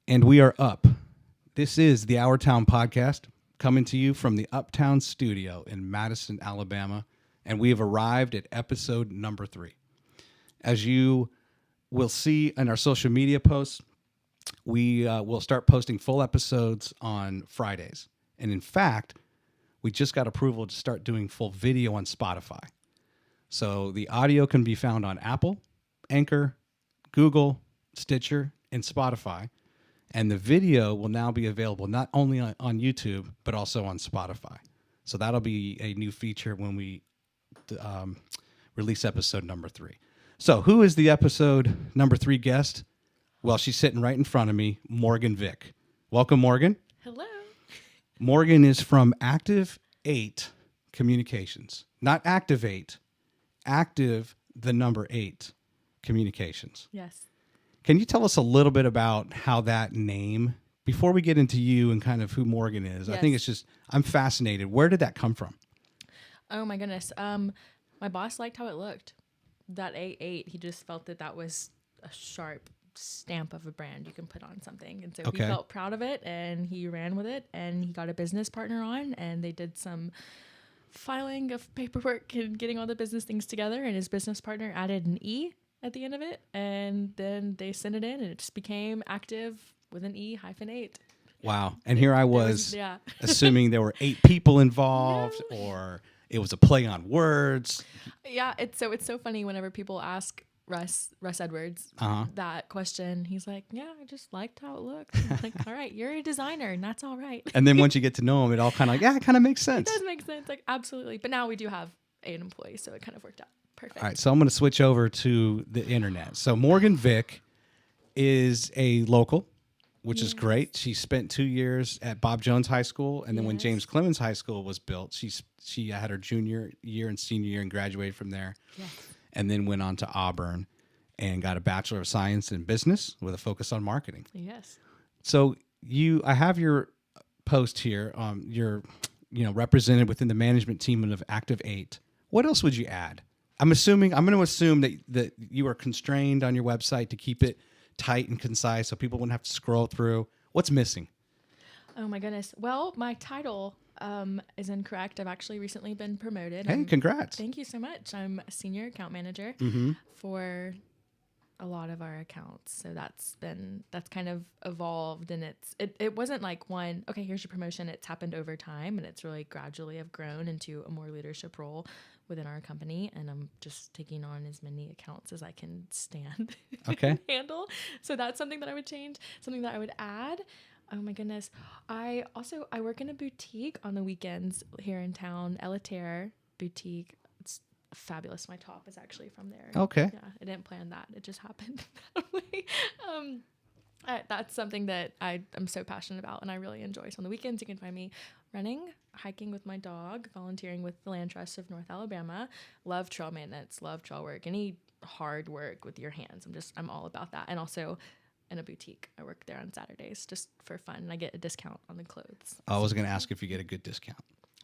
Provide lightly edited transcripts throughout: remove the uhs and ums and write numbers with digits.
And we are up. This is the Our Town podcast coming to you from the Uptown studio in Madison, Alabama. And we have arrived at episode number 3. As you will see in our social media posts, we will start posting full episodes on Fridays. And in fact, we just got approval to start doing full video on Spotify. So the audio can be found on Apple, Anchor, Google, Stitcher, and Spotify. And the video will now be available not only on YouTube, but also on Spotify. So that'll be a new feature when we release episode number 3. So who is the episode number 3 guest? Well, she's sitting right in front of me, Morgan Vick. Welcome, Morgan. Hello. Morgan is from Active 8 Communications. Not Activate, Active, the number 8 Communications. Yes. Can you tell us a little bit about how that name, before we get into you and kind of who Morgan is? Yes. I think it's just, I'm fascinated. Where did that come from? Oh my goodness. My boss liked how it looked. That A8, he just felt that was a sharp stamp of a brand you can put on something. And so he felt proud of it and he ran with it and he got a business partner on and they did some filing of paperwork and getting all the business things together, and his business partner added an E at the end of it, and then they sent it in and it just became Active with an E-8. Wow. And here I was yeah. assuming there were 8 people involved or it was a play on words. Yeah, it's so funny whenever people ask Russ Edwards that question. He's like, yeah, I just liked how it looked. I'm like, all right, you're a designer and that's all right. And then once you get to know him, it all kind of it kind of makes sense. It does make sense, like absolutely. But now we do have 8 employees, so it kind of worked out perfect. All right, so I'm going to switch over to the internet. So Morgan Vick is a local, which is great. She spent 2 years at Bob Jones High School, and then when James Clemens High School was built, she had her junior year and senior year and graduated from there. Yes. And then went on to Auburn and got a Bachelor of Science in Business with a focus on marketing. Yes. So I have your post here. You're represented within the management team of Active 8. What else would you add? I'm going to assume that you are constrained on your website to keep it tight and concise so people wouldn't have to scroll through. What's missing? Oh my goodness. Well, my title is incorrect. I've actually recently been promoted. Hey, congrats. Thank you so much. I'm a senior account manager for a lot of our accounts. So that's kind of evolved, and it wasn't like one, okay, here's your promotion. It's happened over time, and it's really gradually have grown into a more leadership role within our company, and I'm just taking on as many accounts as I can stand and handle. So that's something that I would change, something that I would add. Oh my goodness. I work in a boutique on the weekends here in town, Elitaire Boutique. It's fabulous. My top is actually from there. Okay. Yeah, I didn't plan that. It just happened that way. That's something that I'm so passionate about and I really enjoy. So on the weekends, you can find me running, hiking with my dog, volunteering with the Land Trust of North Alabama. Love trail maintenance, love trail work, any hard work with your hands. I'm all about that. And also in a boutique. I work there on Saturdays just for fun, and I get a discount on the clothes. I was going to ask if you get a good discount.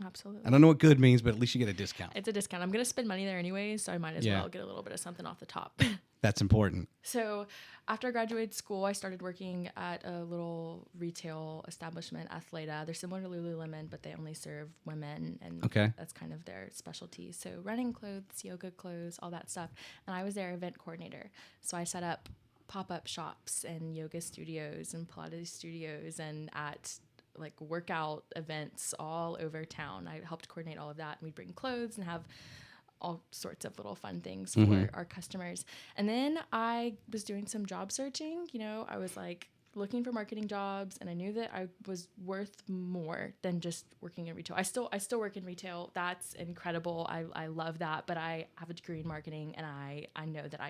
Absolutely. I don't know what good means, but at least you get a discount. It's a discount. I'm going to spend money there anyways, so I might as well get a little bit of something off the top. That's important. So after I graduated school, I started working at a little retail establishment, Athleta. They're similar to Lululemon, but they only serve women, and that's kind of their specialty. So running clothes, yoga clothes, all that stuff. And I was their event coordinator. So I set up pop-up shops and yoga studios and Pilates studios and at like workout events all over town. I helped coordinate all of that, and we'd bring clothes and have all sorts of little fun things for our customers. And then I was doing some job searching. I was like looking for marketing jobs, and I knew that I was worth more than just working in retail. I still work in retail. That's incredible. I love that, but I have a degree in marketing, and I know that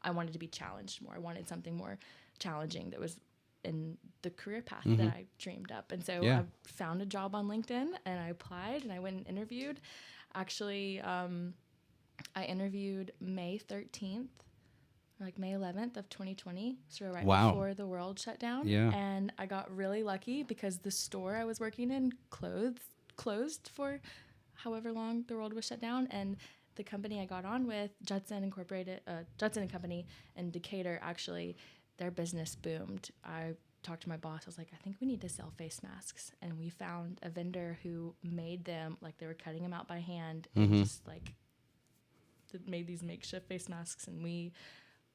I wanted to be challenged more. I wanted something more challenging that was in the career path that I dreamed up. And so I found a job on LinkedIn, and I applied, and I went and interviewed. Actually, I interviewed May 13th, like May 11th of 2020, so right before the world shut down. Yeah. And I got really lucky because the store I was working in closed for however long the world was shut down, and the company I got on with, Judson and Company in Decatur, actually, their business boomed. I talked to my boss. I was like, I think we need to sell face masks. And we found a vendor who made them, like they were cutting them out by hand and just like made these makeshift face masks. And we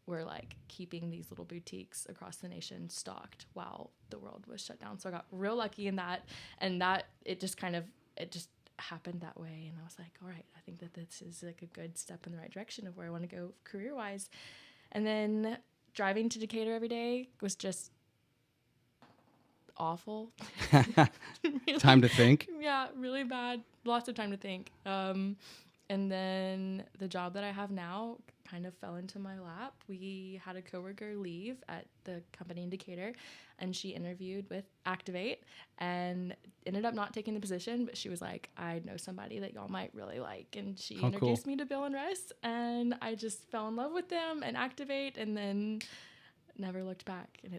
were like keeping these little boutiques across the nation stocked while the world was shut down. So I got real lucky in that. And that it just happened that way. And I was like, all right, I think that this is like a good step in the right direction of where I want to go career wise. And then driving to Decatur every day was just awful. Really, time to think. Yeah, really bad. Lots of time to think. And then the job that I have now kind of fell into my lap. We had a coworker leave at the company in Decatur, and she interviewed with Activate and ended up not taking the position, but she was like, I know somebody that y'all might really like. And she introduced me to Bill and Russ, and I just fell in love with them and Activate, and then never looked back. And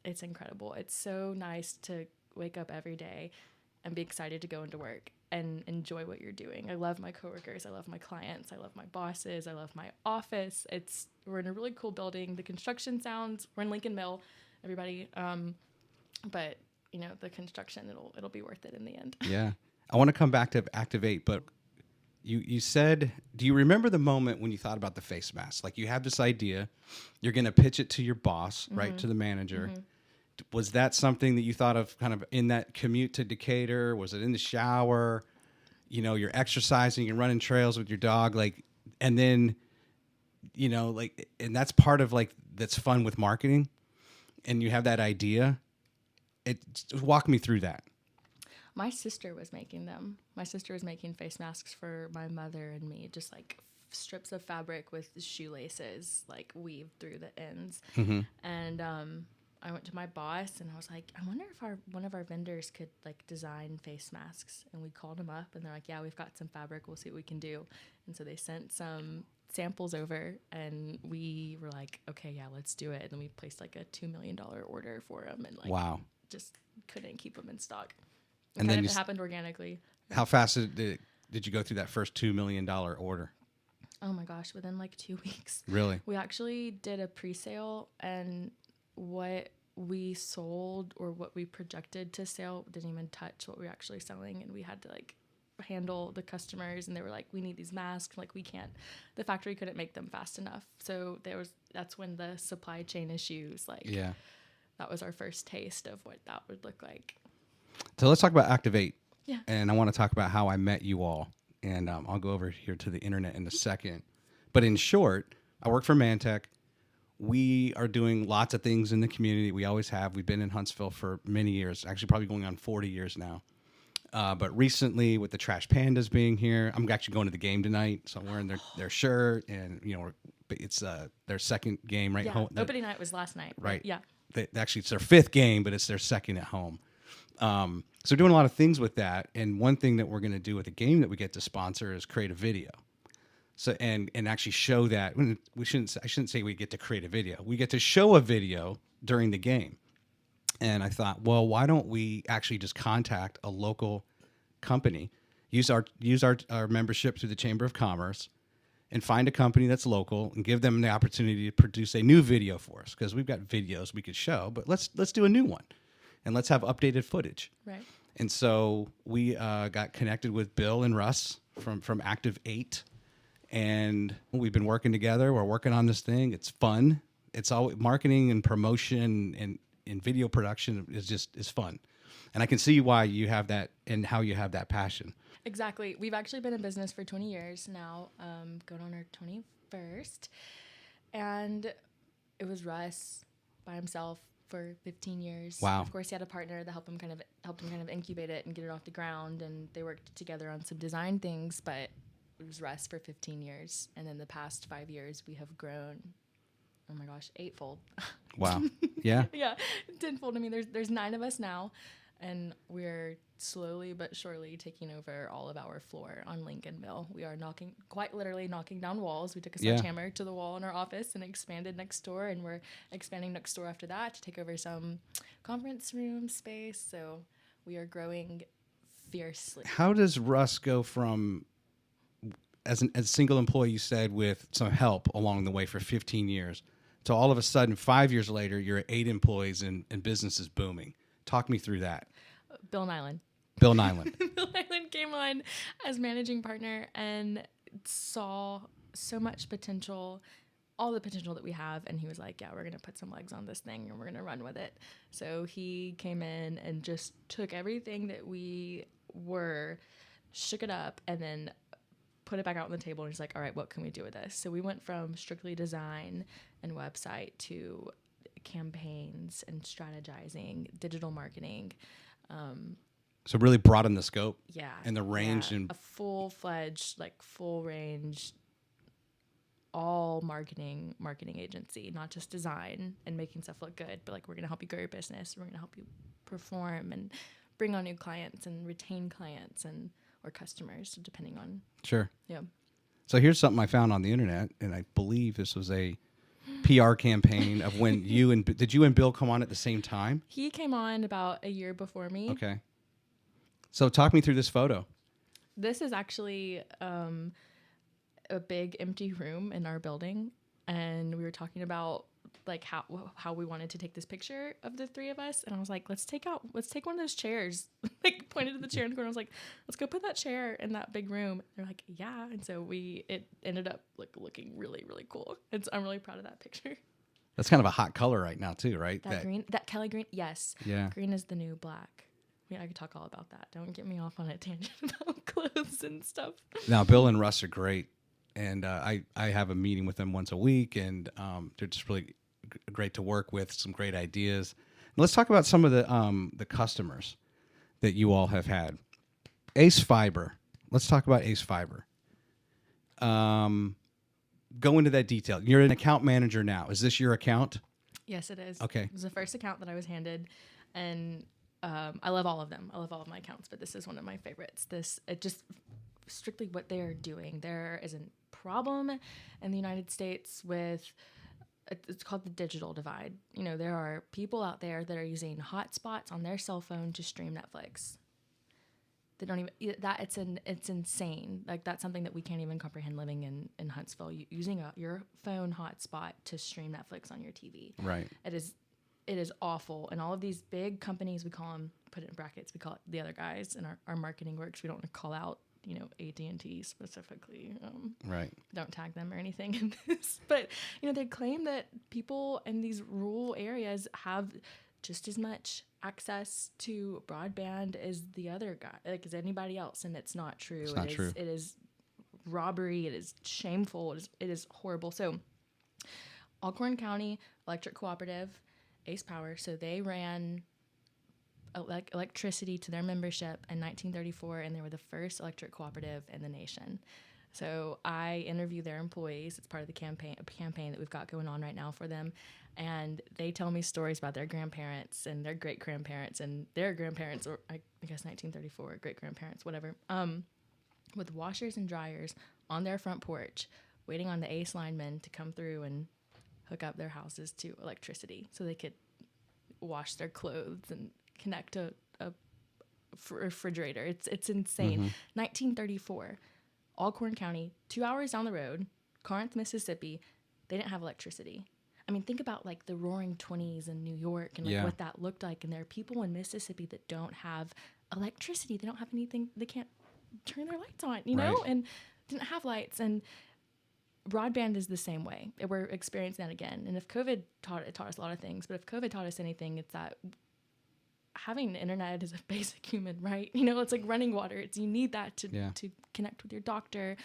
it's incredible. It's so nice to wake up every day and be excited to go into work and enjoy what you're doing. I love my coworkers. I love my clients. I love my bosses. I love my office. We're in a really cool building. The construction sounds, we're in Lincoln Mill, everybody. But you know, the construction, it'll be worth it in the end. Yeah. I want to come back to Activate, but you said, do you remember the moment when you thought about the face mask? Like you have this idea, you're going to pitch it to your boss, right? To the manager. Was that something that you thought of kind of in that commute to Decatur? Was it in the shower? You know, you're exercising, you're running trails with your dog, like, and then, you know, like, and that's part of like, that's fun with marketing. And you have that idea. Walk me through that. My sister was making them. My sister was making face masks for my mother and me, just like strips of fabric with shoelaces, like weaved through the ends. And, I went to my boss and I was like, I wonder if one of our vendors could like design face masks. And we called them up and they're like, yeah, we've got some fabric. We'll see what we can do. And so they sent some samples over and we were like, okay, yeah, let's do it. And then we placed like a $2 million order for them and like, just couldn't keep them in stock. And then it happened organically. How fast did you go through that first $2 million order? Oh my gosh, within like 2 weeks. Really? We actually did a pre-sale, and what we sold or what we projected to sell didn't even touch what we were actually selling. And we had to like handle the customers, and they were like, we need these masks. Like the factory couldn't make them fast enough. So that's when the supply chain issues, that was our first taste of what that would look like. So let's talk about Activate. Yeah. And I want to talk about how I met you all. And I'll go over here to the internet in a second. But in short, I work for Mantech. We are doing lots of things in the community. We always have. We've been in Huntsville for many years, actually probably going on 40 years now. But recently, with the Trash Pandas being here, I'm actually going to the game tonight. So I'm wearing their shirt, and you know, it's their second game right home. Opening night was last night. Right. Yeah. Actually, it's their fifth game, but it's their second at home. So we're doing a lot of things with that. And one thing that we're going to do with the game that we get to sponsor is create a video. So and actually show that I shouldn't say we get to create a video. We get to show a video during the game. And I thought, well, why don't we actually just contact a local company, use our membership through the Chamber of Commerce, and find a company that's local and give them the opportunity to produce a new video for us, because we've got videos we could show, but let's do a new one, and let's have updated footage. Right. And so we got connected with Bill and Russ from Activate. And we've been working together. We're working on this thing. It's fun. It's all marketing and promotion and video production is fun. And I can see why you have that and how you have that passion. Exactly. We've actually been in business for 20 years now, going on our 21st. And it was Russ by himself for 15 years. Wow. Of course, he had a partner that helped him kind of incubate it and get it off the ground. And they worked together on some design things, but it was Russ for 15 years. And then the past 5 years, we have grown, oh my gosh, 8-fold. Wow. Yeah. Yeah, 10-fold. I mean, there's 9 of us now, and we're slowly but surely taking over all of our floor on Lincoln Mill. We are quite literally knocking down walls. We took a sledgehammer to the wall in our office and expanded next door, and we're expanding next door after that to take over some conference room space. So we are growing fiercely. How does Russ go from, as a single employee, you said, with some help along the way for 15 years, So all of a sudden, 5 years later, you're at 8 employees and business is booming. Talk me through that. Bill Nyland. Bill Nyland. Bill Nyland came on as managing partner and saw so much potential, all the potential that we have. And he was like, yeah, we're going to put some legs on this thing and we're going to run with it. So he came in and just took everything that we were, shook it up, and then put it back out on the table. And he's like, all right, what can we do with this? So we went from strictly design and website to campaigns and strategizing, digital marketing. So really broaden the scope. Yeah. And the range. And a full-fledged, like full range, all marketing agency, not just design and making stuff look good, but like, we're going to help you grow your business. We're going to help you perform and bring on new clients and retain clients or customers, depending on. Sure. Yeah. So here's something I found on the internet, and I believe this was a PR campaign of when did you and Bill come on at the same time? He came on about a year before me. Okay. So talk me through this photo. This is actually a big empty room in our building, and we were talking about like how we wanted to take this picture of the three of us, and I was like, let's take one of those chairs. Like, pointed to the chair in the corner. I was like, let's go put that chair in that big room. They're like, yeah. And so it ended up like looking really, really cool. I'm really proud of that picture. That's kind of a hot color right now too, right? That green, that Kelly green. Yes. Yeah. Green is the new black. I could talk all about that. Don't get me off on a tangent about clothes and stuff. Now, Bill and Russ are great, and I have a meeting with them once a week, and they're just really great to work with. Some great ideas. And let's talk about some of the customers that you all have had. Ace Fiber. Let's talk about Ace Fiber. Go into that detail. You're an account manager now. Is this your account? Yes, it is. Okay. It was the first account that I was handed, and I love all of them. I love all of my accounts, but this is one of my favorites. It just strictly what they are doing. There is a problem in the United States with, it's called the digital divide. You know, there are people out there that are using hotspots on their cell phone to stream Netflix. They don't even, it's insane. Like, that's something that we can't even comprehend living in Huntsville, using your phone hotspot to stream Netflix on your TV. Right. It is awful. And all of these big companies, we call them, put it in brackets, we call it the other guys in our marketing works. We don't want to call out, AT&T specifically. Right. Don't tag them or anything in this. But, they claim that people in these rural areas have just as much access to broadband as the other guy, like as anybody else. And it's not true. It's not true. It is robbery. It is shameful. It is horrible. So Alcorn County Electric Cooperative, Ace Power, so they ran electricity to their membership in 1934, and they were the first electric cooperative in the nation. So I interview their employees. It's part of the campaign that we've got going on right now for them. And they tell me stories about their grandparents and their great-grandparents and their grandparents, or I guess 1934, great-grandparents, whatever, with washers and dryers on their front porch, waiting on the Ace linemen to come through and hook up their houses to electricity so they could wash their clothes and connect a refrigerator. It's insane. 1934, Alcorn County, 2 hours down the road, Corinth, Mississippi, they didn't have electricity. I mean, think about like the roaring 20s in New York and like what that looked like. And there are people in Mississippi that don't have electricity. They don't have anything. They can't turn their lights on, know, and didn't have lights. And broadband is the same way. We're experiencing that again. And if COVID taught us a lot of things, but if COVID taught us anything, it's that having internet is a basic human right. It's like running water. You need that to connect with your doctor,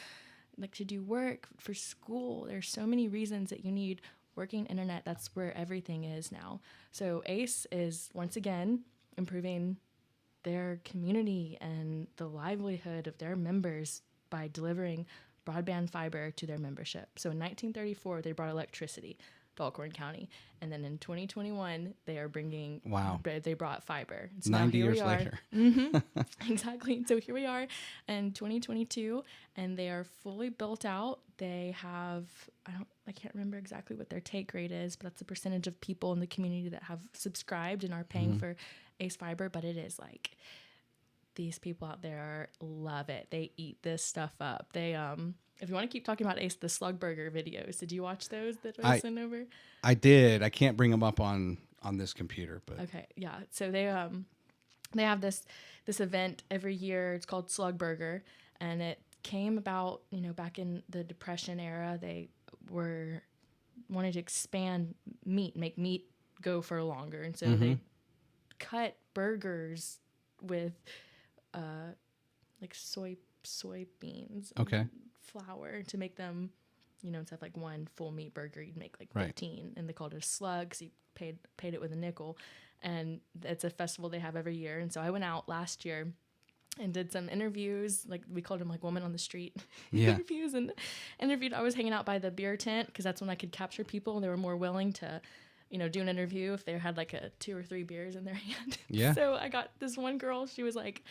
like to do work, for school. There's so many reasons that you need working internet. That's where everything is now. So Ace is once again improving their community and the livelihood of their members by delivering broadband fiber to their membership. So in 1934, they brought electricity to Alcorn County. And then in 2021, they are bringing, they brought fiber. So 90 years later. Exactly. So here we are in 2022, and they are fully built out. They have, I can't remember exactly what their take rate is, but that's the percentage of people in the community that have subscribed and are paying for Ace Fiber. But it is these people out there love it. They eat this stuff up. They If you want to keep talking about Ace, the slug burger videos, did you watch those that I sent over? I did. I can't bring them up on this computer, but okay, yeah. So they have this event every year. It's called Slug Burger, and it came about back in the Depression era. They wanted to expand meat, make meat go for longer, and so they cut burgers with like soybeans, okay, flour to make them, instead of like one full meat burger, you'd make like 15, and they called it a slug. So you paid it with a nickel, and it's a festival they have every year. And so I went out last year and did some interviews, like we called them like woman on the street interviews, and interviewed. I was hanging out by the beer tent because that's when I could capture people, and they were more willing to do an interview if they had like 2 or 3 beers in their hand. Yeah. So I got this one girl, she was like,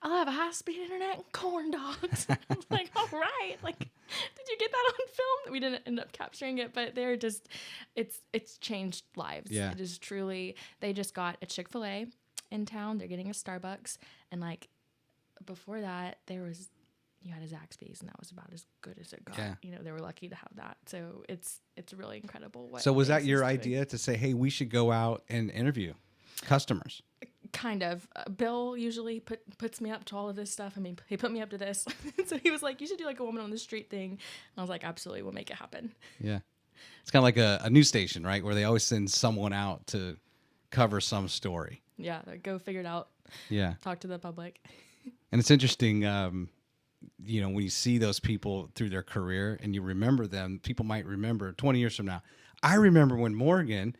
I'll have a high-speed internet and corn dogs. I was like, all right. Like, did you get that on film? We didn't end up capturing it, but they're just, it's changed lives. Yeah. It is truly, they just got a Chick-fil-A in town. They're getting a Starbucks. And like, before that, you had a Zaxby's, and that was about as good as it got. Yeah. They were lucky to have that. So it's really incredible. So was that your idea to say, hey, we should go out and interview customers? Kind of. Bill usually puts me up to all of this stuff. I mean, he put me up to this. So he was like, you should do like a woman on the street thing. And I was like, absolutely, we'll make it happen. Yeah. It's kind of like a news station, right? Where they always send someone out to cover some story. Yeah. Go figure it out. Yeah. Talk to the public. And it's interesting, when you see those people through their career and you remember them, people might remember 20 years from now. I remember when Morgan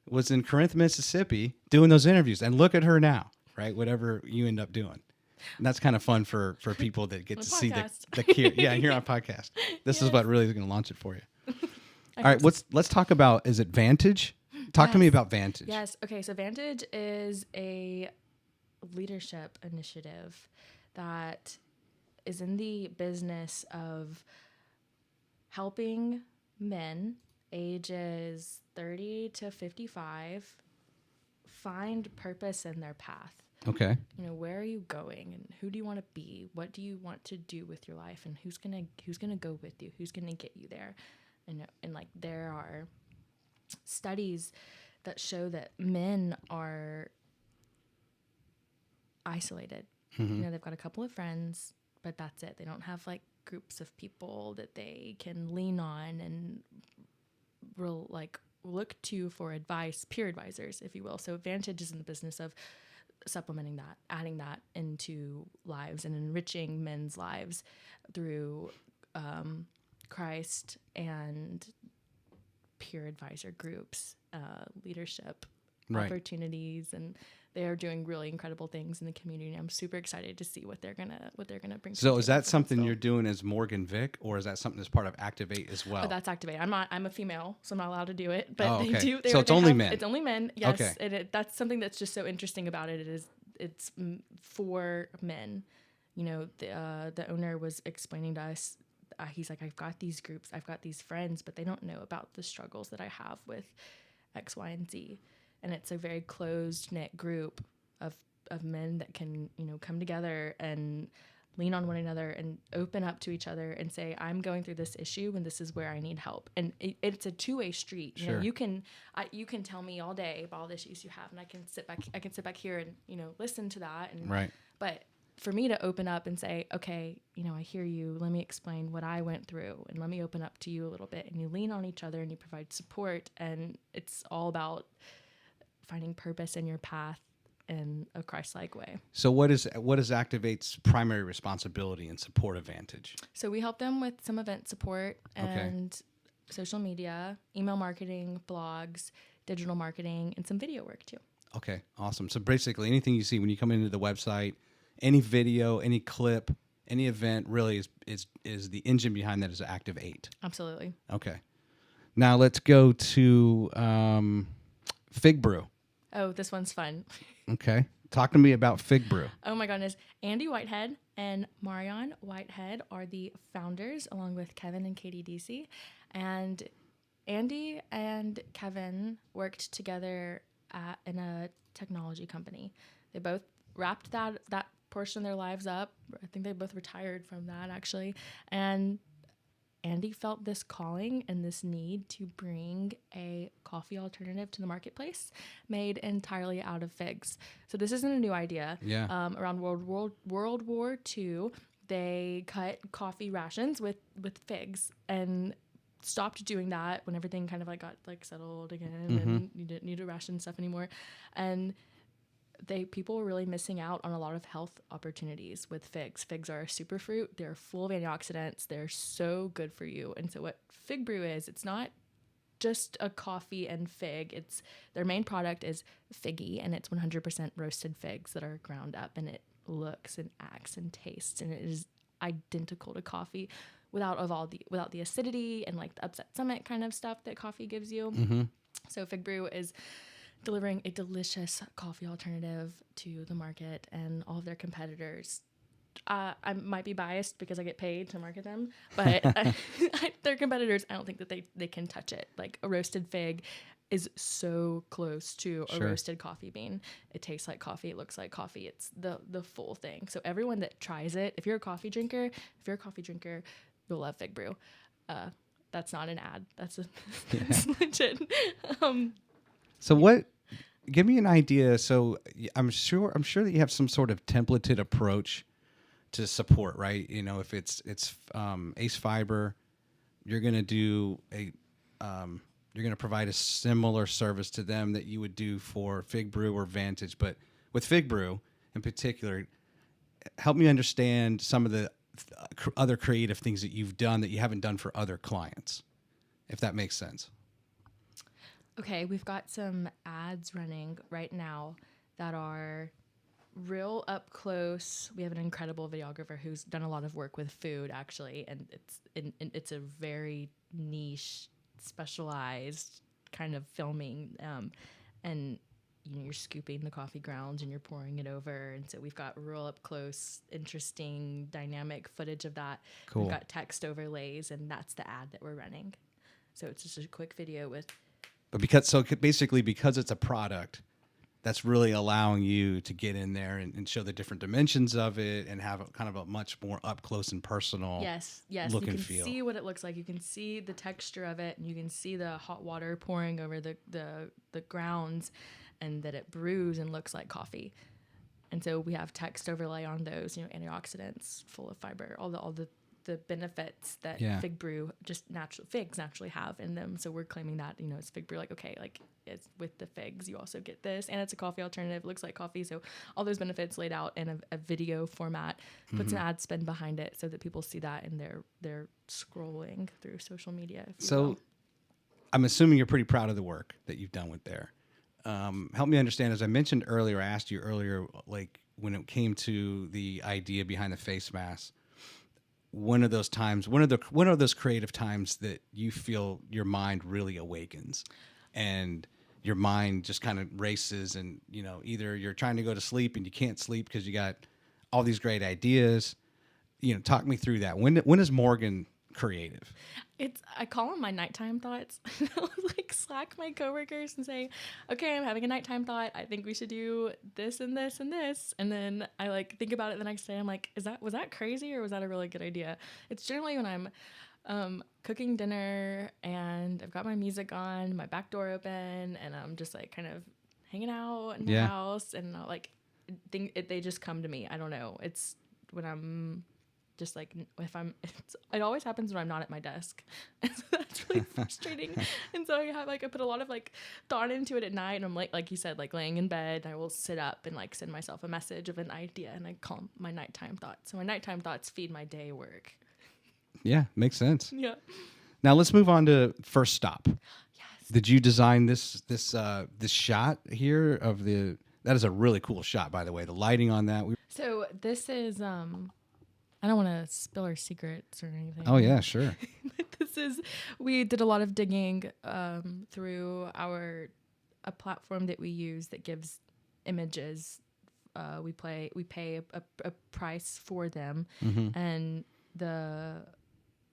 was in Corinth, Mississippi, doing those interviews, and look at her now, right? Whatever you end up doing. And that's kind of fun for people that get to see the here on podcast. This is what really is going to launch it for you. All right, let's talk about, is it Vantage? Talk to me about Vantage. Yes. Okay. So Vantage is a leadership initiative that is in the business of helping men ages 30 to 55 find purpose in their path. Okay. Where are you going, and who do you want to be? What do you want to do with your life, and who's gonna go with you? Who's gonna get you there? And like there are studies that show that men are isolated. They've got a couple of friends, but that's it. They don't have like groups of people that they can lean on and look to for advice, peer advisors, if you will. So Vantage is in the business of supplementing that, adding that into lives and enriching men's lives through Christ and peer advisor groups, leadership opportunities, and they are doing really incredible things in the community. I'm super excited to see what they're gonna bring. So is that something you're doing as Morgan Vick, or is that something that's part of Activate as well? Oh, that's Activate. I'm a female, so I'm not allowed to do it. But they do. So it's only men. It's only men. Yes. Okay. That's something that's just so interesting about it. It's for men. The owner was explaining to us. He's like, I've got these groups, I've got these friends, but they don't know about the struggles that I have with X, Y, and Z. And it's a very closed-knit group of men that can, come together and lean on one another and open up to each other and say, I'm going through this issue and this is where I need help. And it's a two-way street. Sure. You can tell me all day about all the issues you have, and I can sit back here and, listen to that. And, right. But for me to open up and say, okay, I hear you. Let me explain what I went through, and let me open up to you a little bit. And you lean on each other and you provide support. And it's all about finding purpose in your path in a Christ-like way. So what is Activate's primary responsibility in support of Vantage? So we help them with some event support and social media, email marketing, blogs, digital marketing, and some video work too. Okay, awesome. So basically anything you see when you come into the website, any video, any clip, any event really is the engine behind that is Activate. Absolutely. Okay. Now let's go to Fig Brew. Oh, this one's fun. Okay. Talk to me about Fig Brew. Oh my goodness. Andy Whitehead and Marion Whitehead are the founders, along with Kevin and Katie DC. And Andy and Kevin worked together in a technology company. They both wrapped that portion of their lives up. I think they both retired from that, actually. And Andy felt this calling and this need to bring a coffee alternative to the marketplace made entirely out of figs. So this isn't a new idea. Yeah. Around World War II, they cut coffee rations with figs and stopped doing that when everything kind of like got like settled again and you didn't need to ration stuff anymore. And people were really missing out on a lot of health opportunities with figs. Figs are a superfruit. They're full of antioxidants. They're so good for you. And so what Fig Brew is, it's not just a coffee and fig. It's their main product is Figgy, and it's 100% roasted figs that are ground up, and it looks and acts and tastes, and it is identical to coffee without the acidity and like the upset stomach kind of stuff that coffee gives you. So Fig Brew is delivering a delicious coffee alternative to the market, and all of their competitors. I might be biased because I get paid to market them, but their competitors, I don't think that they can touch it. Like a roasted fig is so close to a roasted coffee bean. It tastes like coffee. It looks like coffee. It's the full thing. So everyone that tries it, if you're a coffee drinker, you'll love Fig Brew. That's not an ad. That's legit. So give me an idea. So I'm sure that you have some sort of templated approach to support, right? You know, if it's Ace Fiber, you're going to provide a similar service to them that you would do for Fig Brew or Vantage. But with Fig Brew in particular, help me understand some of the other creative things that you've done that you haven't done for other clients, if that makes sense. Okay, we've got some ads running right now that are real up close. We have an incredible videographer who's done a lot of work with food, actually, and it's a very niche, specialized kind of filming. And you're scooping the coffee grounds and you're pouring it over, and so we've got real up close, interesting, dynamic footage of that. Cool. We've got text overlays, and that's the ad that we're running. So it's just a quick video with. But because it's a product, that's really allowing you to get in there and show the different dimensions of it and have kind of a much more up close and personal look and feel. You can see what it looks like. You can see the texture of it, and you can see the hot water pouring over the grounds, and that it brews and looks like coffee. And so we have text overlay on those, antioxidants, full of fiber, all the benefits that Fig Brew figs naturally have in them. So we're claiming that, it's Fig Brew, it's with the figs, you also get this, and it's a coffee alternative, looks like coffee. So all those benefits laid out in a video format, put some ad spend behind it so that people see that and they're scrolling through social media. So I'm assuming you're pretty proud of the work that you've done with there. Help me understand, as I mentioned earlier, I asked you earlier, like when it came to the idea behind the face mask, one of those creative times that you feel your mind really awakens and your mind just kind of races, and either you're trying to go to sleep and you can't sleep because you got all these great ideas. Talk me through that. When is Morgan creative? I call them my nighttime thoughts. I'll Slack my coworkers and say, okay, I'm having a nighttime thought. I think we should do this and this and this. And then I think about it the next day. I'm like, was that crazy, or was that a really good idea? It's generally when I'm cooking dinner and I've got my music on, my back door open, and I'm just kind of hanging out in the house, and I'll they just come to me. I don't know. It's when I'm just it always happens when I'm not at my desk. And so that's really frustrating. And so I put a lot of thought into it at night, and I'm like you said, laying in bed, and I will sit up and send myself a message of an idea, and I call them my nighttime thoughts. So my nighttime thoughts feed my day work. Yeah, makes sense. Yeah. Now let's move on to First Stop. Yes. Did you design this shot here of that is a really cool shot, by the way, the lighting on that. So this is I don't want to spill our secrets or anything. Oh yeah, sure. We did a lot of digging through a platform that we use that gives images. We pay a price for them, and the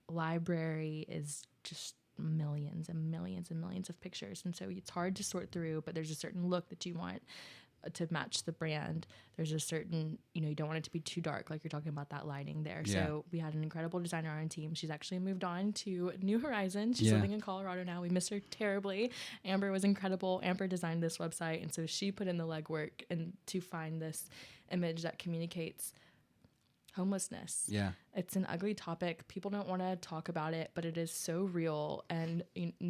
library is just millions and millions and millions of pictures, and so it's hard to sort through. But there's a certain look that you want. to match the brand, there's a certain, you don't want it to be too dark, like you're talking about that lighting there. Yeah. So we had an incredible designer on our team. She's actually moved on to New Horizons. She's living in Colorado now. We miss her terribly. Amber was incredible. Amber designed this website, and so she put in the legwork and to find this image that communicates homelessness. Yeah. It's an ugly topic. People don't want to talk about it, but it is so real. And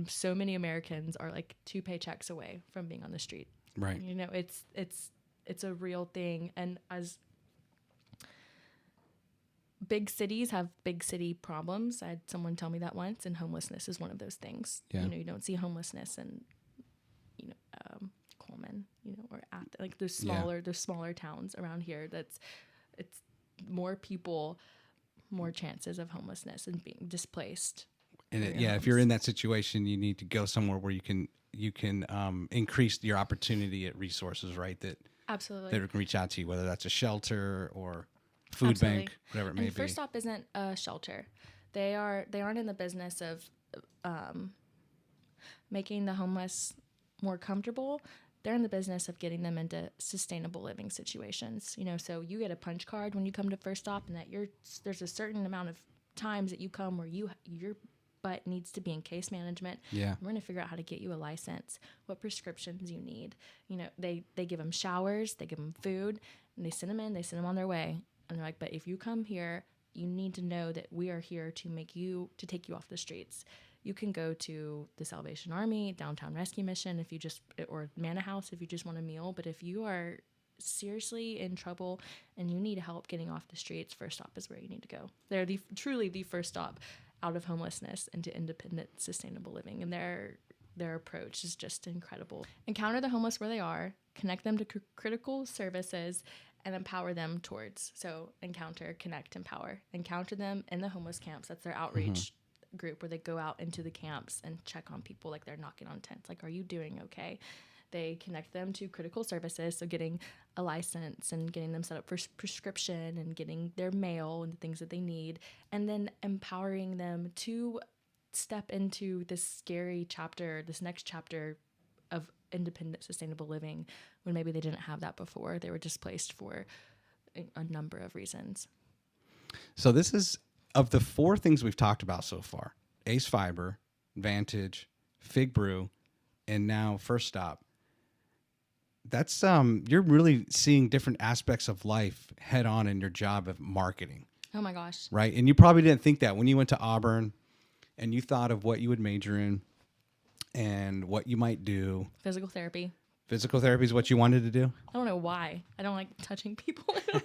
so many Americans are like 2 paychecks away from being on the street. Right. It's a real thing. And as big cities have big city problems, I had someone tell me that once, and homelessness is one of those things. Yeah. You don't see homelessness in, Coleman, or at like there's smaller towns around here. It's more people, more chances of homelessness and being displaced. And if you're in that situation, you need to go somewhere where you can increase your opportunity at resources, right? That absolutely that can reach out to you, whether that's a shelter or food bank, whatever it may be. First Stop isn't a shelter. They aren't in the business of making the homeless more comfortable. They're in the business of getting them into sustainable living situations. So you get a punch card when you come to First Stop, and that there's a certain amount of times that you come where your butt needs to be in case management. Yeah. We're going to figure out how to get you a license, what prescriptions you need. They give them showers, they give them food, and they send them on their way. And they're like, but if you come here, you need to know that we are here to take you off the streets. You can go to the Salvation Army, Downtown Rescue Mission, or Manna House if you just want a meal. But if you are seriously in trouble and you need help getting off the streets, First Stop is where you need to go. They're truly the first stop out of homelessness into independent, sustainable living. And their approach is just incredible. Encounter the homeless where they are, connect them to critical services, and empower them towards. So encounter, connect, empower. Encounter them in the homeless camps. That's their outreach group, where they go out into the camps and check on people, like they're knocking on tents, like, are you doing okay? They connect them to critical services, so getting a license and getting them set up for prescription and getting their mail and the things that they need, and then empowering them to step into this next chapter of independent, sustainable living, when maybe they didn't have that before. They were displaced for a number of reasons. So this is, of the 4 things we've talked about so far, Ace Fiber, Vantage, Fig Brew, and now First Stop, that's you're really seeing different aspects of life head on in your job of marketing. Oh my gosh. Right? And you probably didn't think that when you went to Auburn and you thought of what you would major in and what you might do. Physical therapy. Physical therapy is what you wanted to do? I don't know why. I don't like touching people. I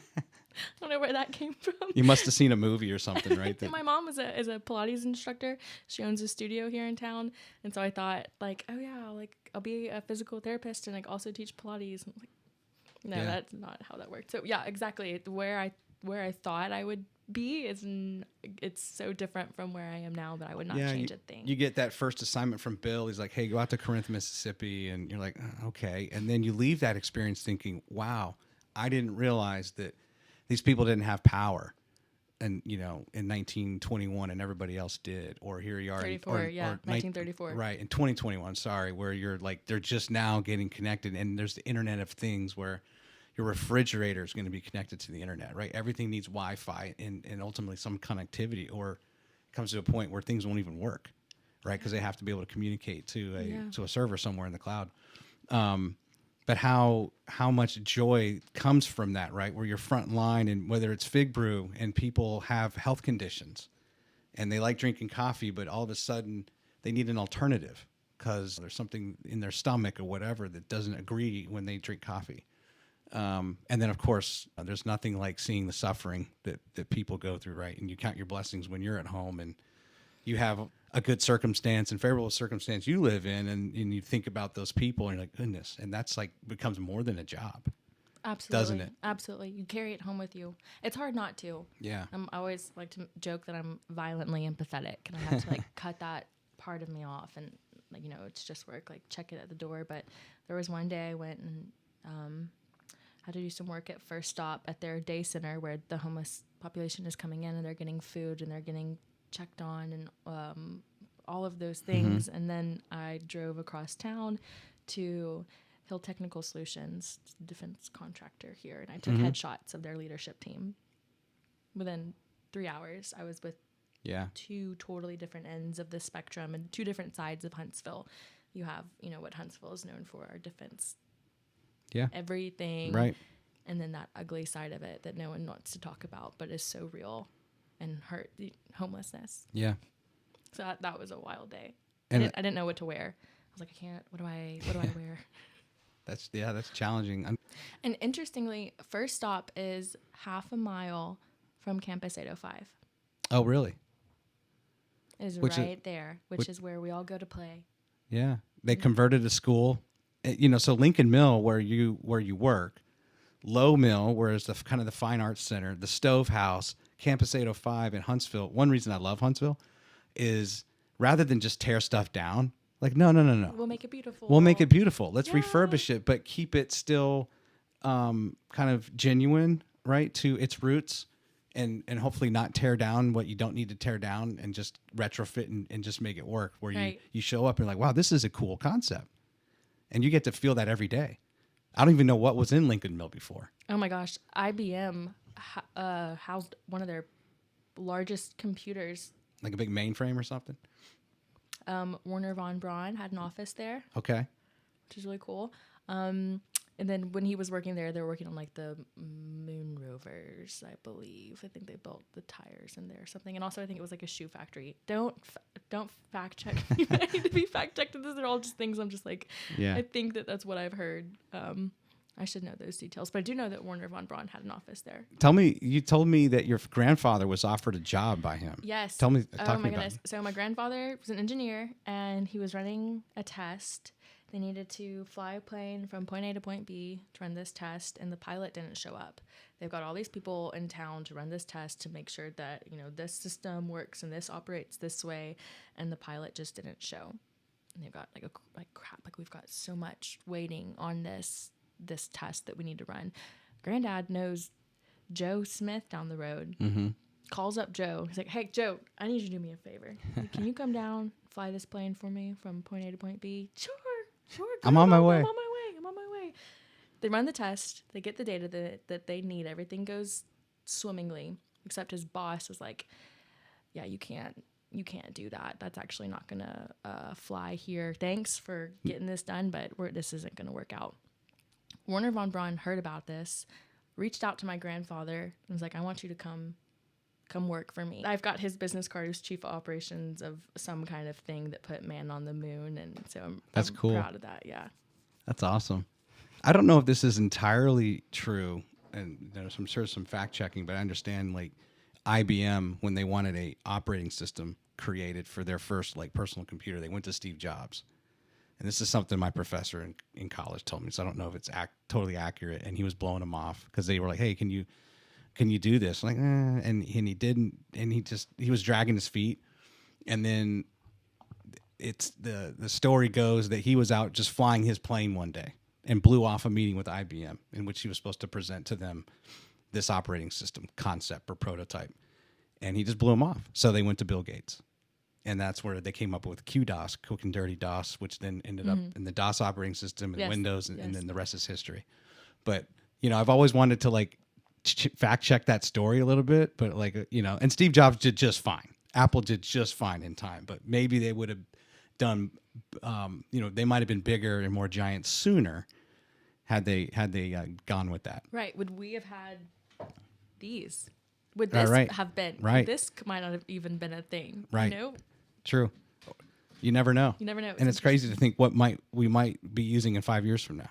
don't know where that came from. You must have seen a movie or something, right? My mom is a Pilates instructor. She owns a studio here in town, and so I thought, like, oh yeah, like I'll be a physical therapist and like also teach Pilates. And like, no, that's not how that worked. So yeah, exactly. Where I thought I would be it's so different from where I am now, but I would not change a thing. You get that first assignment from Bill. He's like, hey, go out to Corinth, Mississippi, and you're like, okay, and then you leave that experience thinking, wow, I didn't realize that these people didn't have power, and in 1921, and everybody else did. Or here you are, 1934, right? In 2021, sorry, where you're like, they're just now getting connected, and there's the Internet of Things where your refrigerator is going to be connected to the internet, right? Everything needs Wi-Fi and ultimately some connectivity, or it comes to a point where things won't even work, right? Because they have to be able to communicate to a server somewhere in the cloud. But how much joy comes from that, right? Where you're front line, and whether it's Fig Brew and people have health conditions and they like drinking coffee, but all of a sudden they need an alternative because there's something in their stomach or whatever that doesn't agree when they drink coffee. And then, of course, there's nothing like seeing the suffering that people go through, right? And you count your blessings when you're at home and you have a good circumstance and favorable circumstance you live in, and you think about those people and you're like, goodness, and that's like becomes more than a job. Absolutely. Doesn't it? Absolutely. You carry it home with you. It's hard not to. Yeah. I always like to joke that I'm violently empathetic, and I have to like cut that part of me off, and like, it's just work, like check it at the door. But there was one day I went and had to do some work at First Stop at their day center where the homeless population is coming in and they're getting food and they're getting checked on and all of those things. And then I drove across town to Hill Technical Solutions, defense contractor here, and I took headshots of their leadership team. Within 3 hours, I was with two totally different ends of the spectrum and two different sides of Huntsville. You have, what Huntsville is known for, our defense, everything, right, and then that ugly side of it that no one wants to talk about, but is so real, and homelessness. Yeah. So that was a wild day. And I didn't know what to wear. I was like, I can't. What do I wear? That's challenging. And interestingly, first stop is half a mile from Campus 805. Oh, really? It is right there, which is where we all go to play. Yeah, they converted a school. So Lincoln Mill, where you work, Low Mill, where is the kind of the fine arts center, the Stove House, Campus 805 in Huntsville. One reason I love Huntsville is rather than just tear stuff down, like, no. We'll make it beautiful. Let's refurbish it, but keep it still kind of genuine, right, to its roots, and hopefully not tear down what you don't need to tear down and just retrofit and just make it work, where you show up and you're like, wow, this is a cool concept. And you get to feel that every day. I don't even know what was in Lincoln Mill before. Oh, my gosh. IBM housed one of their largest computers. Like a big mainframe or something? Warner Von Braun had an office there. Okay. Which is really cool. And then when he was working there, they were working on like the moon rovers, I believe. I think they built the tires in there or something. And also I think it was like a shoe factory. Don't fact check. I need to be fact checked. These are all just things I'm just like, I think that's what I've heard. I should know those details, but I do know that Warner Von Braun had an office there. You told me that your grandfather was offered a job by him. Yes. Talk to me goodness. about it. So my grandfather was an engineer and he was running a test. They needed to fly a plane from point A to point B to run this test, and the pilot didn't show up. They've got all these people in town to run this test to make sure that, this system works and this operates this way, and the pilot just didn't show. And they've got crap, we've got so much waiting on this test that we need to run. Granddad knows Joe Smith down the road. Mm-hmm. Calls up Joe. He's like, hey, Joe, I need you to do me a favor. Can you come down, fly this plane for me from point A to point B? Sure. I'm on my way. I'm on my way. They run the test. They get the data that they need. Everything goes swimmingly, except his boss was like, yeah, you can't do that. That's actually not going to fly here. Thanks for getting this done, but this isn't going to work out. Warner Von Braun heard about this, reached out to my grandfather, and was like, I want you to come work for me. I've got his business card as chief of operations of some kind of thing that put man on the moon. And so I'm cool. Proud of that. Yeah. That's awesome. I don't know if this is entirely true, and there's some fact checking, but I understand like IBM, when they wanted a operating system created for their first personal computer, they went to Steve Jobs. And this is something my professor in college told me, so I don't know if it's totally accurate. And he was blowing them off because they were like, hey, can you do this? I'm like, and he didn't, and he was dragging his feet. And then it's the story goes that he was out just flying his plane one day and blew off a meeting with IBM in which he was supposed to present to them this operating system concept or prototype. And he just blew him off. So they went to Bill Gates. And that's where they came up with QDOS, Quick and Dirty DOS, which then ended up in the DOS operating system and Windows, and then the rest is history. But, I've always wanted to fact check that story a little bit, but and Steve Jobs did just fine. Apple did just fine in time, but maybe they would have done, they might have been bigger and more giant sooner had they gone with that. Right. Would we have had these? Would this have been? Right. This might not have even been a thing. Right. True. You never know. And it's crazy to think what we might be using in 5 years from now.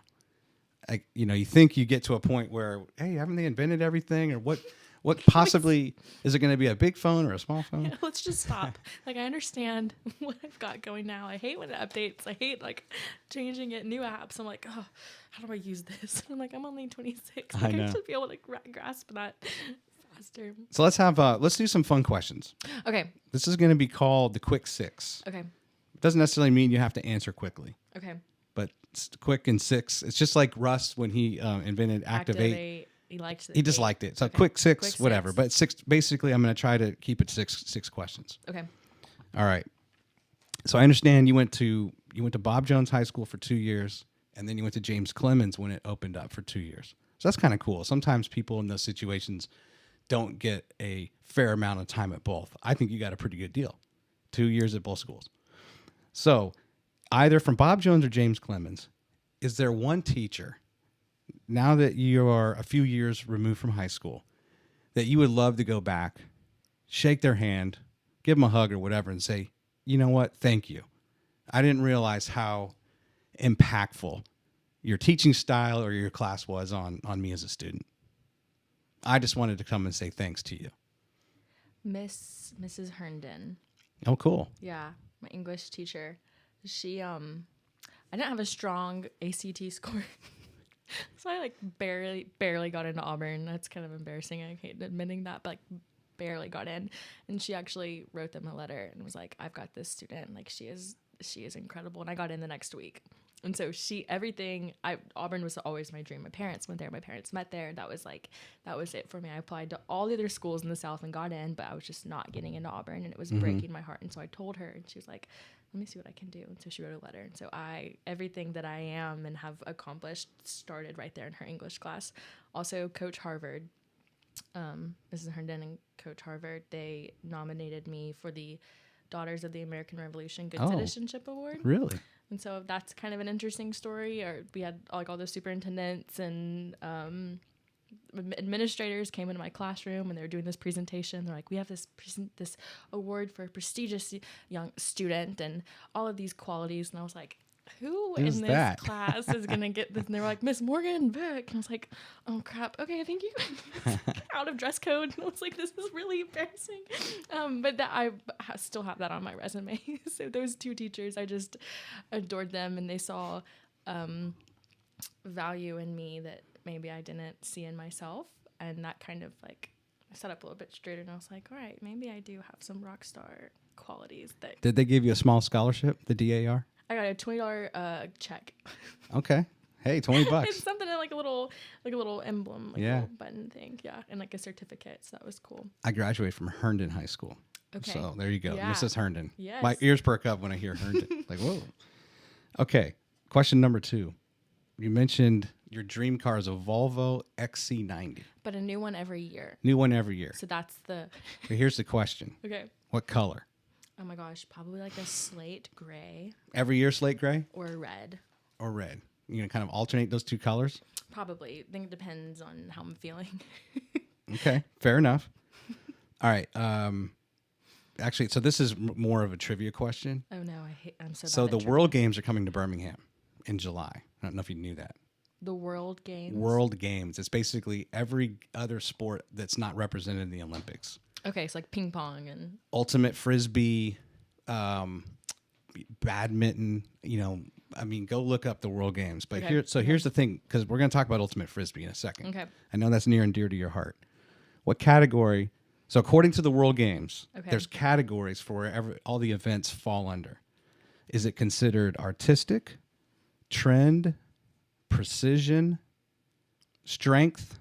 You think you get to a point where, hey, haven't they invented everything? Or what possibly, is it going to be a big phone or a small phone? Yeah, let's just stop. I understand what I've got going now. I hate when it updates. I hate changing it, new apps. I'm like, oh, how do I use this? I'm like, I'm only 26. I know. I should be able to grasp that faster. So let's do some fun questions. Okay. This is going to be called the Quick Six. Okay. It doesn't necessarily mean you have to answer quickly. Okay. But it's quick and six. It's just like Russ when he invented Activate. He liked it. He just liked it. So okay. quick six, whatever. But six. Basically, I'm going to try to keep it six questions. Okay. All right. So I understand you went to Bob Jones High School for 2 years, And then you went to James Clemens when it opened up for 2 years. So that's kind of cool. Sometimes people in those situations don't get a fair amount of time at both. I think you got a pretty good deal. 2 years at both schools. So either from Bob Jones or James Clemens, is there one teacher, now that you are a few years removed from high school, that you would love to go back, shake their hand, give them a hug or whatever, and say, you know what, thank you. I didn't realize how impactful your teaching style or your class was on me as a student. I just wanted to come and say thanks to you. Mrs. Herndon. Oh, cool. Yeah, my English teacher. She, I didn't have a strong ACT score. So I barely got into Auburn. That's kind of embarrassing. I hate admitting that, but barely got in. And she actually wrote them a letter and was like, I've got this student. Like she is incredible. And I got in the next week. And so Auburn was always my dream. My parents went there. My parents met there. That was it for me. I applied to all the other schools in the South and got in, but I was just not getting into Auburn, and it was breaking my heart. And so I told her, and she was like, let me see what I can do. And so she wrote a letter. And so everything that I am and have accomplished started right there in her English class. Also, Coach Harvard, Mrs. Herndon and Coach Harvard, they nominated me for the Daughters of the American Revolution Good Citizenship Award. Really? And so that's kind of an interesting story. Or we had like all the superintendents and administrators came into my classroom and they were doing this presentation. They're like, we have this award for a prestigious young student and all of these qualities. And I was like, who in this class is going to get this? And they were like, Miss Morgan, Vick. And I was like, oh, crap. Okay, thank you. Out of dress code. And I was like, this is really embarrassing. But I still have that on my resume. So those two teachers, I just adored them. And they saw value in me that maybe I didn't see in myself. And that kind of like, I sat up a little bit straighter. And I was like, all right, maybe I do have some rock star qualities. Did they give you a small scholarship, the DAR? I got a $20 check. Okay. Hey, $20. It's something like a little emblem, a little button thing. Yeah. And like a certificate. So that was cool. I graduated from Herndon High School. Okay. So there you go. Yeah. Mrs. Herndon. Yes. My ears perk up when I hear Herndon. Like, whoa. Okay. Question number 2. You mentioned your dream car is a Volvo XC90. But a new one every year. New one every year. So that's the... But here's the question. Okay. What color? Oh my gosh, probably like a slate gray. Every year slate gray? Or red. Or red. You gonna kind of alternate those two colors? Probably. I think it depends on how I'm feeling. Okay, fair enough. All right. Actually, so this is more of a trivia question. Oh no, I'm so bad So at the trivia. World Games are coming to Birmingham in July. I don't know if you knew that. The World Games? World Games. It's basically every other sport that's not represented in the Olympics. Okay, it's like ping pong and... Ultimate Frisbee, badminton, go look up the World Games. But here's the thing, because we're going to talk about Ultimate Frisbee in a second. Okay. I know that's near and dear to your heart. What category? So according to the World Games, there's categories for wherever all the events fall under. Is it considered artistic, trend, precision, strength?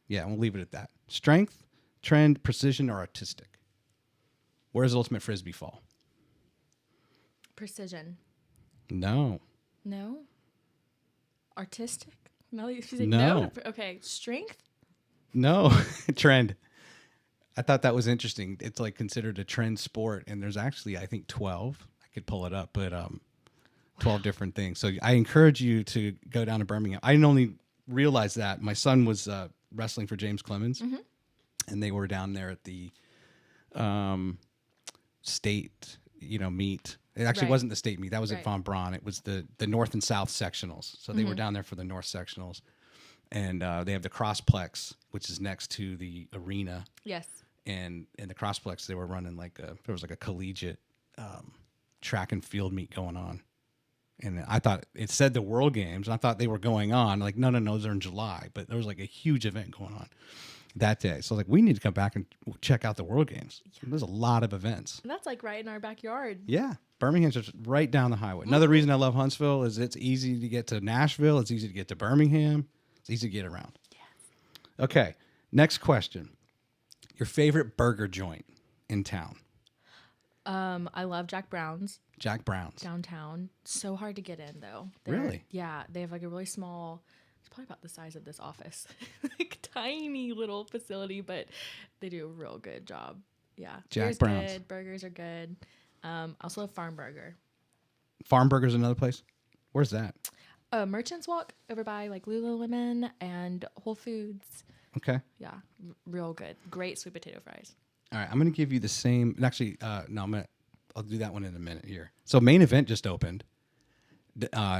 Yeah, we'll leave it at that. Strength, trend, precision, or artistic? Where does Ultimate Frisbee fall? Precision. No. No? Artistic? No, she's like, no. No. Okay, strength? No. Trend. I thought that was interesting. It's like considered a trend sport, and there's actually, I think, 12. I could pull it up, but 12 different things. So I encourage you to go down to Birmingham. I didn't only realize that. My son was wrestling for James Clemens, and they were down there at the state, meet. It actually wasn't the state meet. That was at Von Braun. It was the North and South sectionals. So they were down there for the North sectionals. And they have the Crossplex, which is next to the arena. Yes. And in the Crossplex, they were running there was a collegiate track and field meet going on. And I thought it said the World Games. And I thought they were going on. Like, no, those are in July. But there was like a huge event going on that day. So we need to come back and check out the World Games. Yeah. There's a lot of events. And that's like right in our backyard. Yeah. Birmingham's just right down the highway. Another reason I love Huntsville is it's easy to get to Nashville. It's easy to get to Birmingham. It's easy to get around. Yes. Okay. Next question. Your favorite burger joint in town? I love Jack Brown's. Jack Brown's. Downtown. So hard to get in, though. Really? Yeah. They have like a really small, it's probably about the size of this office. Like tiny little facility, but they do a real good job. Yeah. Jack Brown's. Good. Burgers are good. Also a Farm Burger. Farm Burger's another place? Where's that? Merchants Walk over by like Lululemon and Whole Foods. Okay. Yeah. Real good. Great sweet potato fries. All right. I'm going to give you the same. Actually, no, I'll do that one in a minute here. So Main Event just opened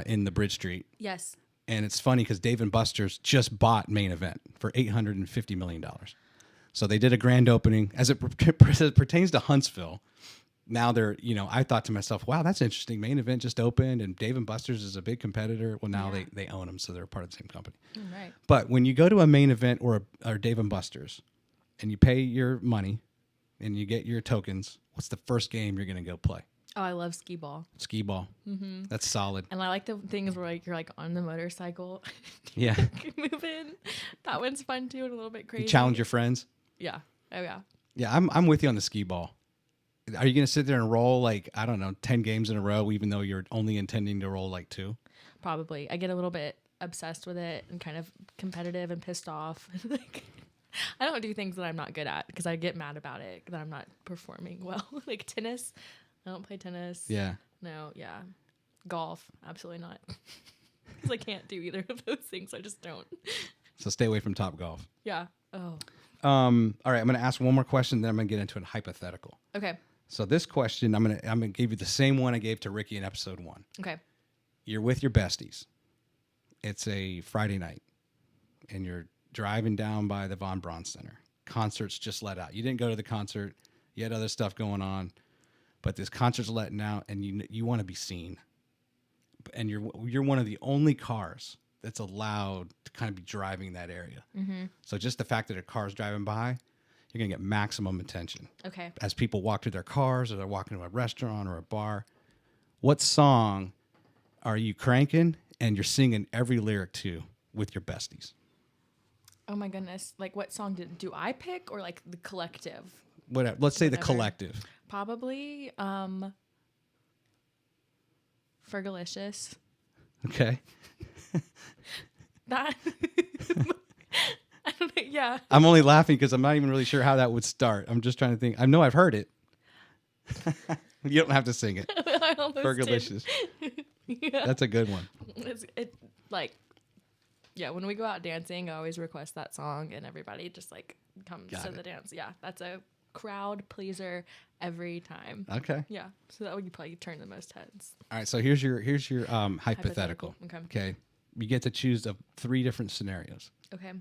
in the Bridge Street. Yes. And it's funny because Dave & Buster's just bought Main Event for $850 million. So they did a grand opening. As it pertains to Huntsville, now they're, I thought to myself, wow, that's interesting. Main Event just opened and Dave & Buster's is a big competitor. Well, now they own them, so they're part of the same company. Right. But when you go to a Main Event or Dave & Buster's and you pay your money and you get your tokens, what's the first game you're going to go play? Oh, I love skee ball. Skee ball. Mm-hmm. That's solid. And I like the things where like you're like on the motorcycle. Yeah. Moving. That one's fun too and a little bit crazy. You challenge your friends? Yeah. Oh yeah. Yeah, I'm with you on the skee ball. Are you going to sit there and roll like, I don't know, 10 games in a row, even though you're only intending to roll like 2? Probably. I get a little bit obsessed with it and kind of competitive and pissed off. Like, I don't do things that I'm not good at because I get mad about it that I'm not performing well. Like tennis. I don't play tennis. Yeah. No, yeah. Golf. Absolutely not. Because I can't do either of those things. I just don't. So stay away from Top Golf. Yeah. Oh. All right, I'm going to ask one more question, then I'm going to get into a hypothetical. Okay. So this question, I'm going to give you the same one I gave to Ricky in episode 1. Okay. You're with your besties. It's a Friday night, and you're driving down by the Von Braun Center. Concert's just let out. You didn't go to the concert. You had other stuff going on, but this concert's letting out, and you want to be seen. And you're one of the only cars that's allowed to kind of be driving that area. Mm-hmm. So just the fact that a car's driving by, you're going to get maximum attention. Okay. As people walk to their cars or they're walking to a restaurant or a bar, what song are you cranking and you're singing every lyric to with your besties? Oh my goodness. Like what song do I pick or like the collective? Whatever. Let's say the collective. Probably Fergalicious. Okay. That I don't know, yeah. I'm only laughing because I'm not even really sure how that would start. I'm just trying to think. I know I've heard it. You don't have to sing it. I almost Fergalicious. Yeah. That's a good one. When we go out dancing, I always request that song and everybody just like comes to the dance. Yeah, that's a crowd pleaser every time. Okay. Yeah, so that would probably turn the most heads. All right, so here's your hypothetical. Okay. You get to choose of 3 different scenarios. Okay.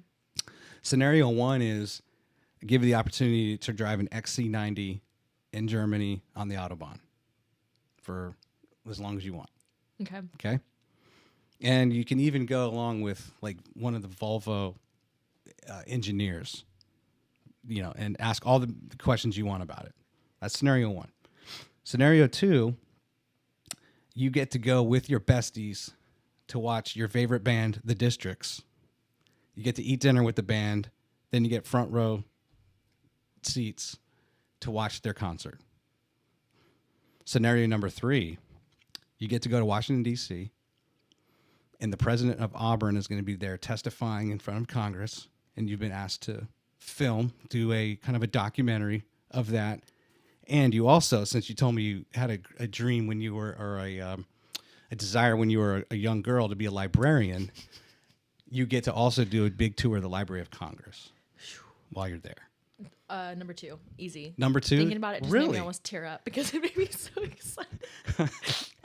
Scenario 1 is give you the opportunity to drive an XC90 in Germany on the Autobahn for as long as you want. Okay. Okay. And you can even go along with like one of the Volvo engineers, and ask all the questions you want about it. That's scenario 1. Scenario 2, you get to go with your besties to watch your favorite band, The Districts. You get to eat dinner with the band, then you get front row seats to watch their concert. Scenario number 3, you get to go to Washington, D.C., and the president of Auburn is going to be there testifying in front of Congress, and you've been asked to do a kind of a documentary of that. And you also, since you told me you had a dream when you were, or a desire when you were a young girl to be a librarian, you get to also do a big tour of the Library of Congress while you're there. Number 2, easy. Number 2? Thinking about it just made me almost tear up because it made me so excited.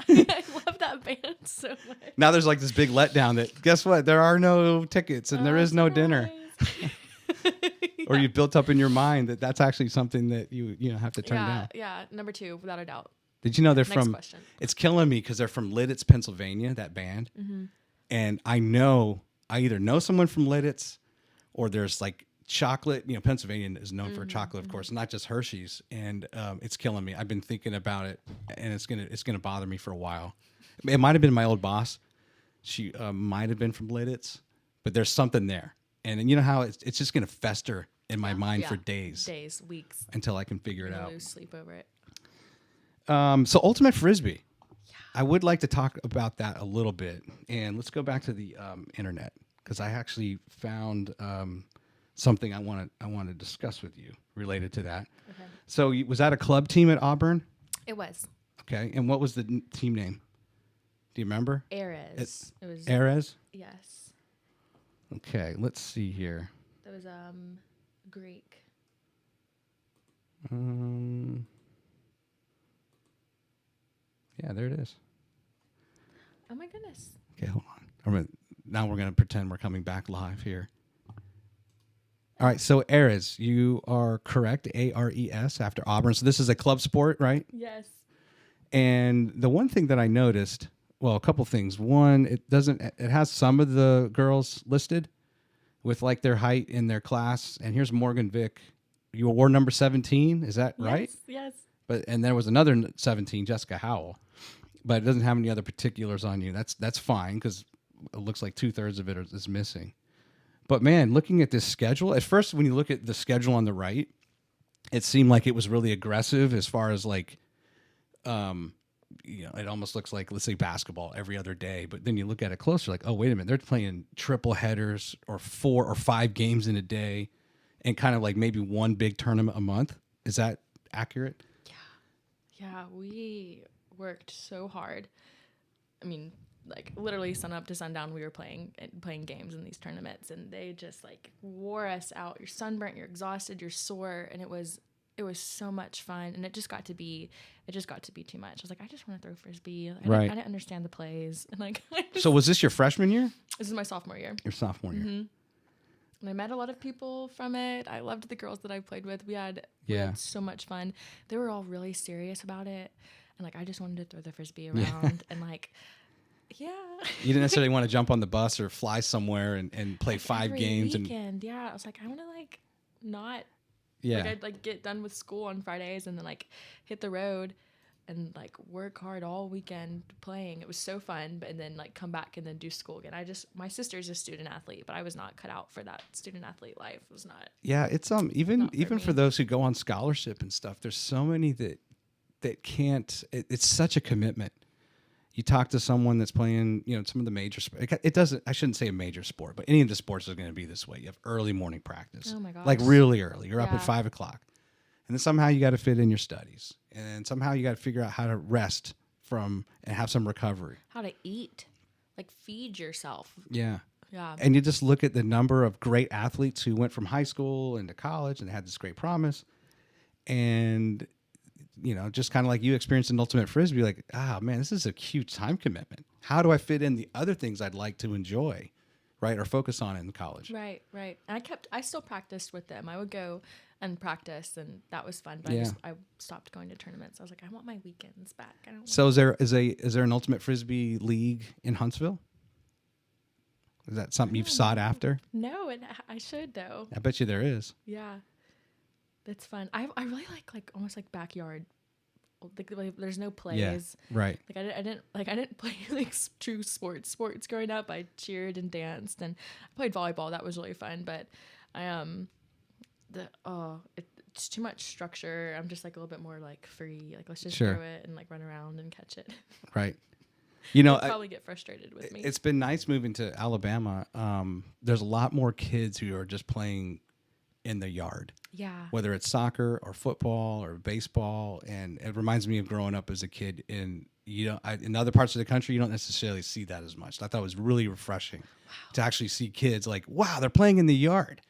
I love that band so much. Now there's like this big letdown that, guess what? There are no tickets and there is no dinner. Or you've built up in your mind that that's actually something that you have to turn down. Yeah, number 2, without a doubt. Did you know they're Next from, question. It's killing me because they're from Lidditz, Pennsylvania, that band. Mm-hmm. And I either know someone from Lidditz or there's like chocolate, Pennsylvania is known for chocolate, of course, not just Hershey's. And it's killing me. I've been thinking about it and it's gonna bother me for a while. It might've been my old boss. She might've been from Lidditz, but there's something there. And you know how it's just gonna fester in my mind for days, weeks, until I can figure it out. Lose sleep over it. So Ultimate Frisbee. Yeah. I would like to talk about that a little bit. And let's go back to the internet, because I actually found something I want to discuss with you related to that. Okay. So was that a club team at Auburn? It was. Okay. And what was the team name? Do you remember? Ares. It was Ares? Yes. Okay, let's see here. That was Greek. Yeah, there it is. Oh my goodness. Okay, hold on. Now we're gonna pretend we're coming back live here. All right, so Ares, you are correct. Ares after Auburn. So this is a club sport, right? Yes. And the one thing that I noticed, well, a couple things. One, it has some of the girls listed with like their height in their class. And here's Morgan Vick. You wore number 17, is that right? Yes. And there was another 17, Jessica Howell. But it doesn't have any other particulars on you. That's fine, because it looks like 2/3 of it is missing. But man, looking at this schedule, at first when you look at the schedule on the right, it seemed like it was really aggressive as far as like, it almost looks like, let's say, basketball every other day. But then you look at it closer, like, oh, wait a minute, they're playing triple headers or 4 or 5 games in a day, and kind of like maybe one big tournament a month. Is that accurate? Yeah, we worked so hard. I mean, like literally sun up to sundown, we were playing games in these tournaments, and they just like wore us out. You're sunburnt, you're exhausted, you're sore, and it was so much fun. And it just got to be too much. I was like, I just want to throw frisbee. I didn't understand the plays, and like. So was this your freshman year? This is my sophomore year. Your sophomore year. Mm-hmm. And I met a lot of people from it. I loved the girls that I played with. We had so much fun. They were all really serious about it. And like, I just wanted to throw the frisbee around and like, yeah. You didn't necessarily want to jump on the bus or fly somewhere and play like 5 games. Weekend, yeah. I was like, I want to like not. Yeah. Like I'd like get done with school on Fridays and then like hit the road and like work hard all weekend playing. It was so fun, and then like come back and then do school again. My sister's a student athlete, but I was not cut out for that student athlete life. It was not. Yeah, it's even for those who go on scholarship and stuff, there's so many that can't. It's such a commitment. You talk to someone that's playing, some of the major sports. It doesn't. I shouldn't say a major sport, but any of the sports are going to be this way. You have early morning practice. Oh my gosh. Like really early. You're up at 5 o'clock. And then somehow you got to fit in your studies. And then somehow you got to figure out how to rest and have some recovery. How to eat. Like feed yourself. Yeah. Yeah. And you just look at the number of great athletes who went from high school into college and had this great promise. And, just kind of like you experienced in Ultimate Frisbee, like, man, this is a huge time commitment. How do I fit in the other things I'd like to enjoy, right, or focus on in college? Right. And I still practiced with them. I would go and practice, and that was fun. But I stopped going to tournaments. I was like, I want my weekends back. So is there an Ultimate Frisbee league in Huntsville? Is that something you've sought after? No, and I should though. I bet you there is. Yeah, that's fun. I really like almost like backyard. Like, there's no plays. Yeah, right. Like I didn't play like true sports growing up. I cheered and danced, and I played volleyball. That was really fun. But it's too much structure. I'm just like a little bit more like free. Like let's just throw it and like run around and catch it. Right. You'll probably get frustrated with me. It's been nice moving to Alabama. There's a lot more kids who are just playing in the yard. Yeah. Whether it's soccer or football or baseball, and it reminds me of growing up as a kid in other parts of the country. You don't necessarily see that as much. I thought it was really refreshing to actually see kids like, wow, they're playing in the yard.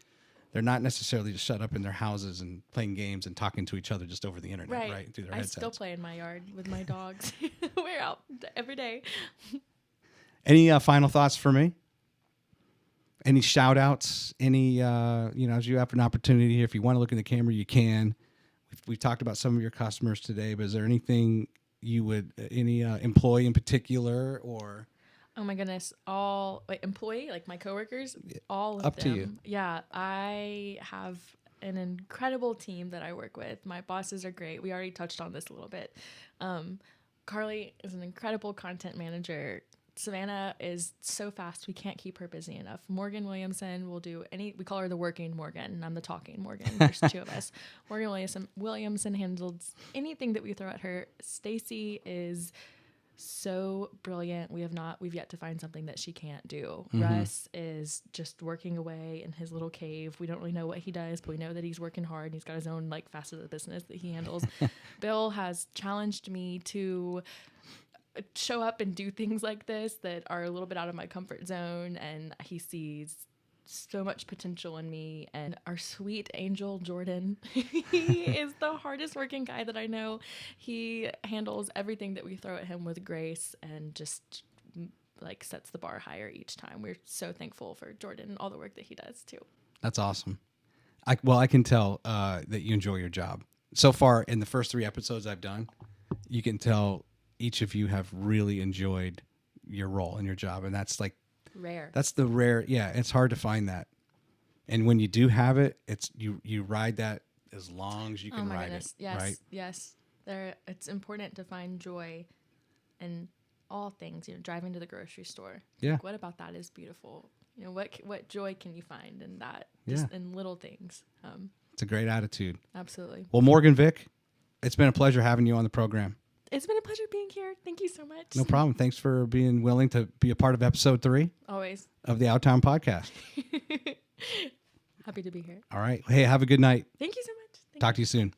They're not necessarily just shut up in their houses and playing games and talking to each other just over the internet, right? Through their headsets. I still play in my yard with my dogs. We're out every day. Any final thoughts for me? Any shout outs? Any, as you have an opportunity here, if you want to look in the camera, you can. We've talked about some of your customers today, but is there anything any employee in particular or? Oh my goodness. Employee, like my coworkers, all of them. Up to you. Yeah. I have an incredible team that I work with. My bosses are great. We already touched on this a little bit. Carly is an incredible content manager. Savannah is so fast, we can't keep her busy enough. Morgan Williamson will do we call her the working Morgan, and I'm the talking Morgan. There's two of us. Morgan Williamson handles anything that we throw at her. Stacy is so brilliant. We've yet to find something that she can't do. Russ is just working away in his little cave. We don't really know what he does, but we know that he's working hard and he's got his own like facet of the business that he handles. Bill has challenged me to show up and do things like this that are a little bit out of my comfort zone, and he sees so much potential in me. And our sweet angel Jordan, he is the hardest working guy that I know. He handles everything that we throw at him with grace and just like sets the bar higher each time. We're so thankful for Jordan and all the work that he does too. That's awesome. I can tell that you enjoy your job. So far in the first 3 episodes I've done, you can tell each of you have really enjoyed your role in your job. And that's like rare. That's the rare. Yeah. It's hard to find that. And when you do have it, it's you ride that as long as you can ride it. Yes. Right? Yes. It's important to find joy in all things, driving to the grocery store. Yeah. Like, what about that is beautiful? What joy can you find in that? Just in little things. It's a great attitude. Absolutely. Well, Morgan, Vick, it's been a pleasure having you on the program. It's been a pleasure being here. Thank you so much. No problem. Thanks for being willing to be a part of episode 3. Always. Of the Outtown podcast. Happy to be here. All right. Hey, have a good night. Thank you so much. Talk to you soon.